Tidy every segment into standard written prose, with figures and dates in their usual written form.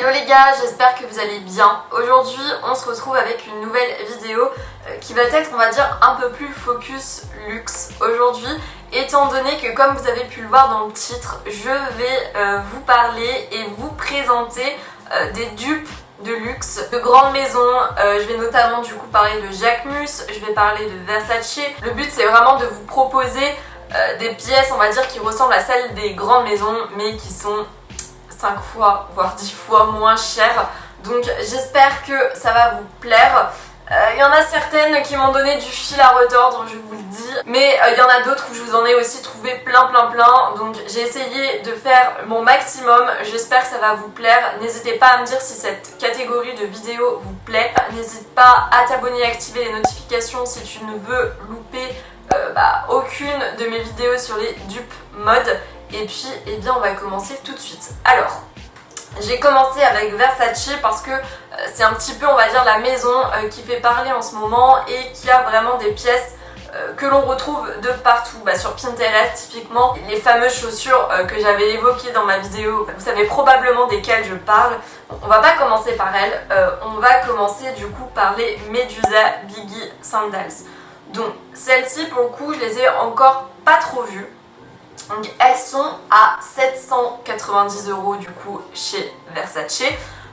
Hello les gars, j'espère que vous allez bien. Aujourd'hui on se retrouve avec une nouvelle vidéo qui va être, on va dire, un peu plus focus luxe aujourd'hui, étant donné que, comme vous avez pu le voir dans le titre, je vais vous parler et vous présenter des dupes de luxe, de grandes maisons. Je vais notamment du coup parler de Jacquemus, je vais parler de Versace. Le but c'est vraiment de vous proposer des pièces, on va dire, qui ressemblent à celles des grandes maisons mais qui sont 5 fois voire 10 fois moins chères. Donc j'espère que ça va vous plaire. Il y en a certaines qui m'ont donné du fil à retordre, je vous le dis, mais il y en a d'autres où je vous en ai aussi trouvé plein. Donc j'ai essayé de faire mon maximum, j'espère que ça va vous plaire. N'hésitez pas à me dire si cette catégorie de vidéos vous plaît. N'hésite pas à t'abonner et activer les notifications si tu ne veux louper aucune de mes vidéos sur les dupes mode. Et puis, eh bien, on va commencer tout de suite. Alors, j'ai commencé avec Versace parce que c'est un petit peu, on va dire, la maison qui fait parler en ce moment et qui a vraiment des pièces que l'on retrouve de partout. Sur Pinterest, typiquement, les fameuses chaussures que j'avais évoquées dans ma vidéo, vous savez probablement desquelles je parle. On va pas commencer par elles, on va commencer du coup par les Medusa Biggie Sandals. Donc, celles-ci, pour le coup, je les ai encore pas trop vues. Donc elles sont à 790 € du coup chez Versace.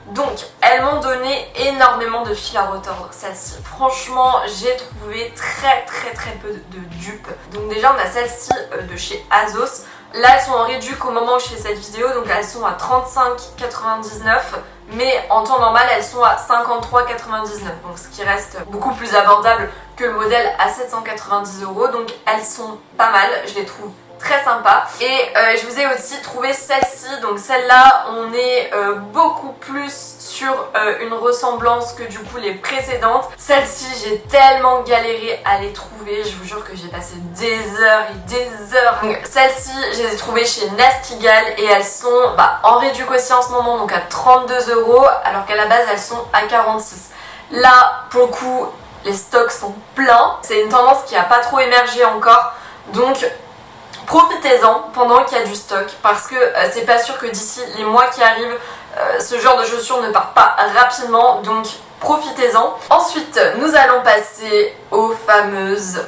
Donc elles m'ont donné énormément de fil à retordre, celle-ci. Franchement, j'ai trouvé très peu de dupes. Donc déjà on a celle-ci de chez ASOS. Là elles sont en réduit au moment où je fais cette vidéo, donc elles sont à 35,99 €. Mais en temps normal elles sont à 53,99 €, donc ce qui reste beaucoup plus abordable que le modèle à 790 €. Donc elles sont pas mal, je les trouve très sympa. Et je vous ai aussi trouvé celle-ci. Donc celle-là, on est beaucoup plus sur une ressemblance que du coup les précédentes. Celle-ci, j'ai tellement galéré à les trouver, je vous jure que j'ai passé des heures et des heures. Celles-ci, je les ai trouvées chez Nasty Gal et elles sont en réduc aussi en ce moment, donc à 32 €, alors qu'à la base elles sont à 46 €. Là, pour le coup, les stocks sont pleins. C'est une tendance qui n'a pas trop émergé encore, donc profitez-en pendant qu'il y a du stock, parce que c'est pas sûr que d'ici les mois qui arrivent, ce genre de chaussures ne part pas rapidement, donc profitez-en. Ensuite, nous allons passer aux fameuses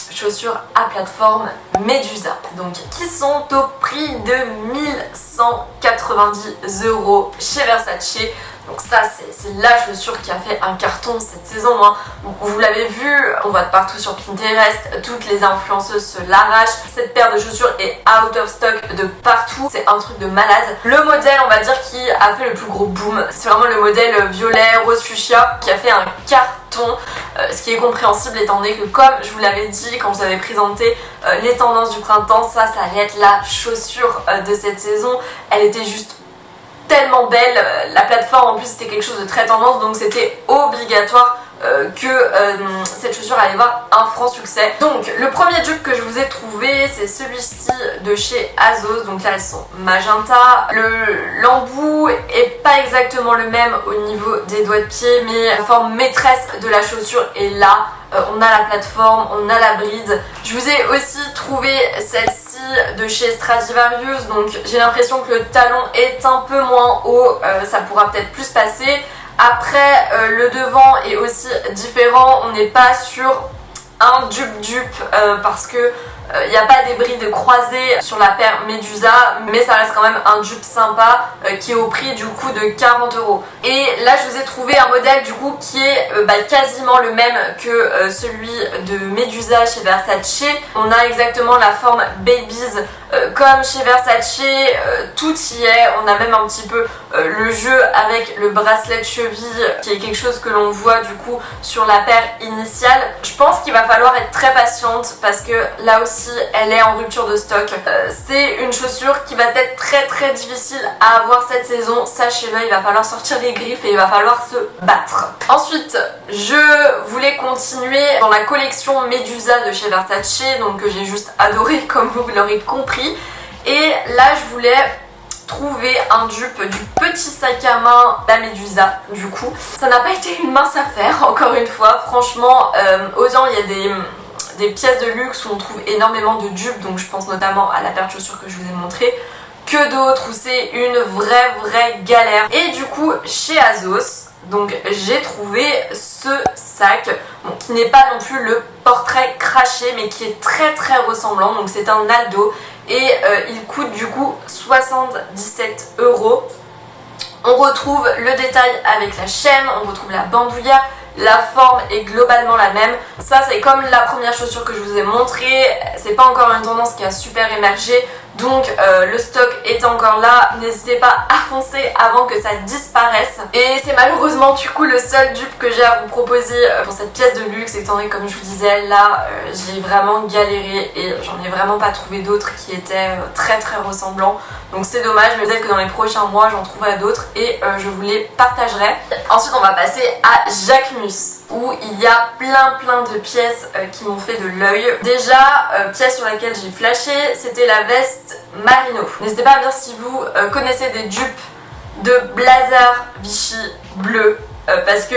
chaussures à plateforme Medusa, donc qui sont au prix de 1190 € chez Versace. Donc ça, c'est la chaussure qui a fait un carton cette saison, hein. Vous l'avez vu, on voit de partout sur Pinterest, toutes les influenceuses se l'arrachent. Cette paire de chaussures est out of stock de partout, c'est un truc de malade. Le modèle, on va dire, qui a fait le plus gros boom, c'est vraiment le modèle violet rose fuchsia qui a fait un carton, ce qui est compréhensible étant donné que, comme je vous l'avais dit quand vous avez présenté les tendances du printemps, ça allait être la chaussure de cette saison. Elle était juste tellement belle, la plateforme en plus c'était quelque chose de très tendance, donc c'était obligatoire que cette chaussure allait voir un franc succès. Donc le premier dupe que je vous ai trouvé, c'est celui-ci de chez ASOS. Donc là elles sont magenta, l'embout est pas exactement le même au niveau des doigts de pied, mais la forme maîtresse de la chaussure est là. On a la plateforme, on a la bride. Je vous ai aussi trouvé celle-ci de chez Stradivarius, donc j'ai l'impression que le talon est un peu moins haut, ça pourra peut-être plus passer. Après, le devant est aussi différent, on n'est pas sur un dupe parce que il n'y a pas des brides croisées sur la paire Medusa, mais ça reste quand même un dupe sympa qui est au prix du coup de 40 €. Et là je vous ai trouvé un modèle du coup qui est quasiment le même que celui de Medusa chez Versace. On a exactement la forme Babies comme chez Versace, tout y est. On a même un petit peu le jeu avec le bracelet de cheville qui est quelque chose que l'on voit du coup sur la paire initiale. Je pense qu'il va falloir être très patiente parce que là aussi elle est en rupture de stock. C'est une chaussure qui va être très difficile à avoir cette saison, sachez-le. Il va falloir sortir les griffes et il va falloir se battre. Ensuite, je voulais continuer dans la collection Medusa de chez Versace, donc que j'ai juste adoré comme vous l'aurez compris. Et là je voulais trouver un dupe du petit sac à main la Medusa. Du coup ça n'a pas été une mince affaire, encore une fois. Franchement, autant il y a des pièces de luxe où on trouve énormément de dupes, donc je pense notamment à la paire de chaussures que je vous ai montré, que d'autres où c'est une vraie galère. Et du coup chez ASOS, donc j'ai trouvé ce sac, bon, qui n'est pas non plus le portrait craché mais qui est très ressemblant. Donc c'est un Aldo et il coûte du coup 77 €. On retrouve le détail avec la chaîne, on retrouve la bandoulière. La forme est globalement la même. Ça c'est comme la première chaussure que je vous ai montrée. C'est pas encore une tendance qui a super émergé. Donc le stock est encore là. N'hésitez pas à foncer avant que ça disparaisse. Et c'est malheureusement du coup le seul dupe que j'ai à vous proposer pour cette pièce de luxe. Étant donné que comme je vous disais là j'ai vraiment galéré et j'en ai vraiment pas trouvé d'autres qui étaient très ressemblants. Donc c'est dommage, mais peut-être que dans les prochains mois j'en trouverai d'autres et je vous les partagerai. Ensuite on va passer à Jacquemus où il y a plein de pièces qui m'ont fait de l'œil. Déjà, pièce sur laquelle j'ai flashé, c'était la veste Marino. N'hésitez pas à me dire si vous connaissez des dupes de blazer Vichy bleu parce que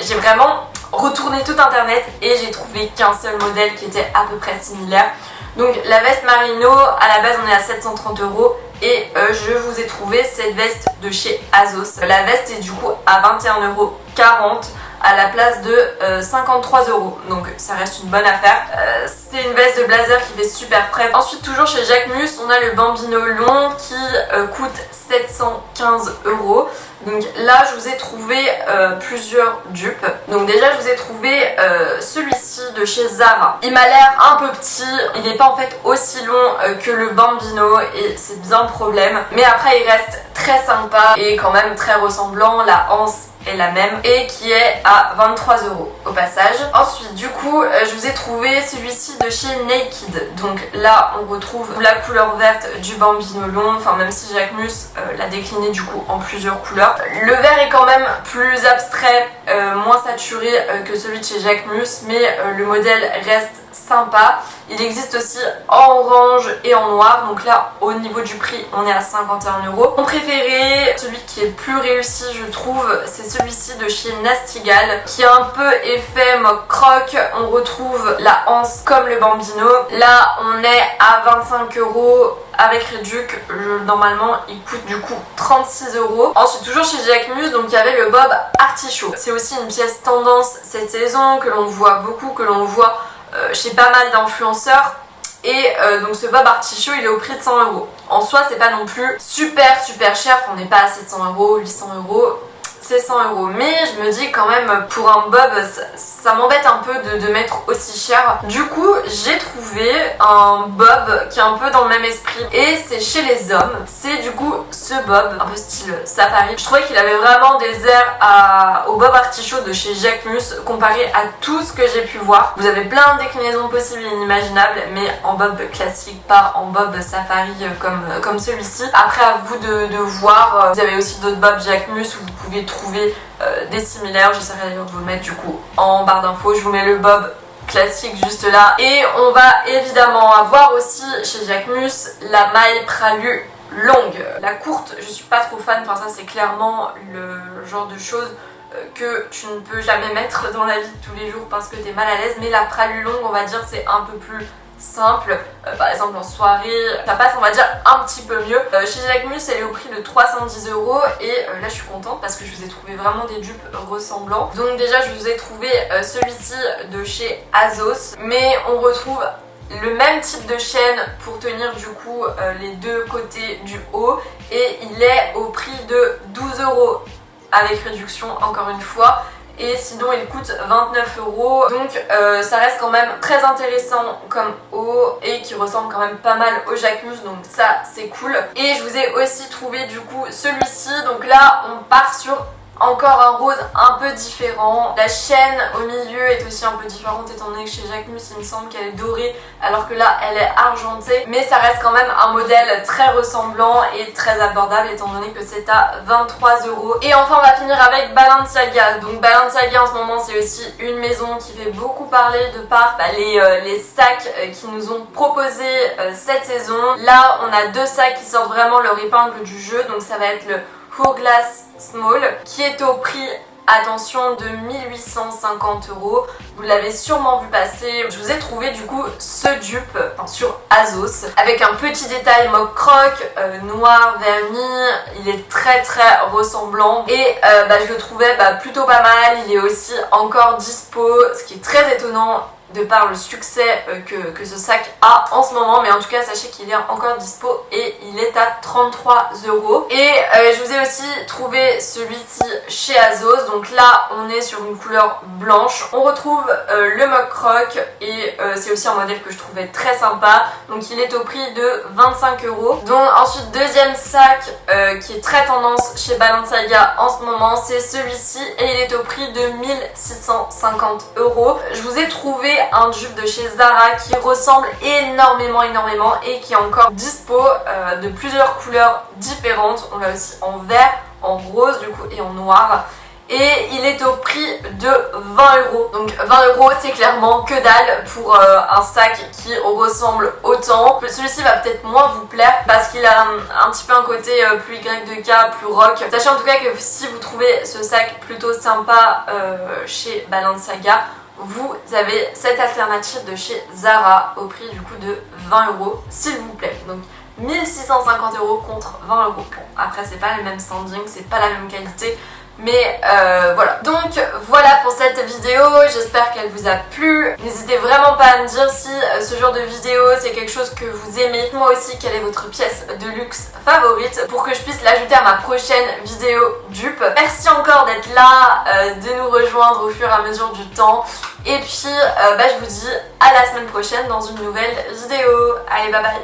j'ai vraiment retourné tout internet et j'ai trouvé qu'un seul modèle qui était à peu près similaire. Donc la veste Marino, à la base on est à 730 € et je vous ai trouvé cette veste de chez ASOS. La veste est du coup à 21,40 € à la place de 53 €. Donc ça reste une bonne affaire. C'est une veste de blazer qui fait super frais. Ensuite toujours chez Jacquemus, on a le Bambino long qui coûte 715 €. Donc là je vous ai trouvé plusieurs dupes. Donc déjà je vous ai trouvé celui-ci de chez Zara. Il m'a l'air un peu petit, il n'est pas en fait aussi long que le Bambino et c'est bien le problème. Mais après il reste très sympa et quand même très ressemblant. La anse est la même et qui est à 23 € au passage. Ensuite du coup je vous ai trouvé celui-ci de chez Naked. Donc là on retrouve la couleur verte du Bambino long, enfin même si Jacquemus l'a décliné du coup en plusieurs couleurs. Le vert est quand même plus abstrait, moins saturé que celui de chez Jacquemus, mais le modèle reste sympa. Il existe aussi en orange et en noir, donc là au niveau du prix on est à 51 €. Mon préféré, celui qui est le plus réussi je trouve, c'est celui-ci de chez Nastigal qui a un peu effet mock croc. On retrouve la anse comme le Bambino. Là on est à 25 € avec réduc. Normalement il coûte du coup 36 €. Ensuite toujours chez Jacquemus, donc il y avait le bob artichaut. C'est aussi une pièce tendance cette saison que l'on voit beaucoup, que l'on voit chez pas mal d'influenceurs. Et donc ce bob artichaut il est au prix de 100 €. En soi c'est pas non plus super cher, on n'est pas à 700 €, 800 €. C'est 100 €, mais je me dis quand même pour un bob ça m'embête un peu de mettre aussi cher. Du coup j'ai trouvé un bob qui est un peu dans le même esprit et c'est chez les hommes. C'est du coup ce bob un peu style safari. Je trouvais qu'il avait vraiment des airs au bob artichaut de chez Jacquemus comparé à tout ce que j'ai pu voir. Vous avez plein de déclinaisons possibles et inimaginables, mais en bob classique, pas en bob safari comme celui-ci. Après à vous de voir. Vous avez aussi d'autres bobs Jacquemus où vous pouvez trouver des similaires. J'essaierai d'ailleurs de vous le mettre du coup en barre d'infos. Je vous mets le bob classique juste là. Et on va évidemment avoir aussi chez Jacquemus la maille pralu longue. La courte je suis pas trop fan, enfin ça c'est clairement le genre de choses que tu ne peux jamais mettre dans la vie de tous les jours parce que t'es mal à l'aise. Mais la pralu longue on va dire c'est un peu plus simple, par exemple en soirée ça passe on va dire un petit peu mieux. Chez Jacquemus elle est au prix de 310 € et là je suis contente parce que je vous ai trouvé vraiment des dupes ressemblants. Donc déjà je vous ai trouvé celui-ci de chez ASOS, mais on retrouve le même type de chaîne pour tenir du coup les deux côtés du haut et il est au prix de 12 € avec réduction encore une fois. Et sinon il coûte 29 €. Donc ça reste quand même très intéressant comme haut et qui ressemble quand même pas mal au Jacquemus, donc ça c'est cool. Et je vous ai aussi trouvé du coup celui-ci. Donc là on part sur encore un rose un peu différent. La chaîne au milieu est aussi un peu différente étant donné que chez Jacquemus il me semble qu'elle est dorée alors que là elle est argentée. Mais ça reste quand même un modèle très ressemblant et très abordable étant donné que c'est à 23 €. Et enfin on va finir avec Balenciaga. Donc Balenciaga en ce moment c'est aussi une maison qui fait beaucoup parler de par les sacs qu'ils nous ont proposés cette saison. Là on a deux sacs qui sortent vraiment leur épingle du jeu. Donc ça va être le Hourglass Small qui est au prix attention, de 1850 €. Vous l'avez sûrement vu passer. Je vous ai trouvé du coup ce dupe sur ASOS avec un petit détail mock croc, noir, vernis. Il est très ressemblant et je le trouvais plutôt pas mal. Il est aussi encore dispo, ce qui est très étonnant de par le succès que ce sac a en ce moment, mais en tout cas sachez qu'il est encore dispo et il est à 33 €. Et je vous ai aussi trouvé celui-ci chez ASOS, donc là on est sur une couleur blanche. On retrouve le mock croc et c'est aussi un modèle que je trouvais très sympa, donc il est au prix de 25 €. Donc ensuite deuxième sac qui est très tendance chez Balenciaga en ce moment, c'est celui-ci et il est au prix de 1650 €. Je vous ai trouvé un dupe de chez Zara qui ressemble énormément et qui est encore dispo de plusieurs couleurs différentes. On l'a aussi en vert, en rose du coup et en noir. Et il est au prix de 20 €. Donc 20 € c'est clairement que dalle pour un sac qui ressemble autant. Celui-ci va peut-être moins vous plaire parce qu'il a un petit peu un côté plus Y2K, plus rock. Sachez en tout cas que si vous trouvez ce sac plutôt sympa chez Balenciaga, vous avez cette alternative de chez Zara au prix du coup de 20 € s'il vous plaît. Donc 1650 € contre 20 €. Bon, après c'est pas le même standing, c'est pas la même qualité, mais voilà. Donc voilà pour cette vidéo, j'espère qu'elle vous a plu. N'hésitez vraiment pas à me dire si ce genre de vidéo c'est quelque chose que vous aimez. Moi aussi, quelle est votre pièce de luxe favorite pour que je puisse l'ajouter à ma prochaine vidéo dupe. Merci encore d'être là, de nous rejoindre au fur et à mesure du temps. Et puis je vous dis à la semaine prochaine dans une nouvelle vidéo. Allez, bye bye.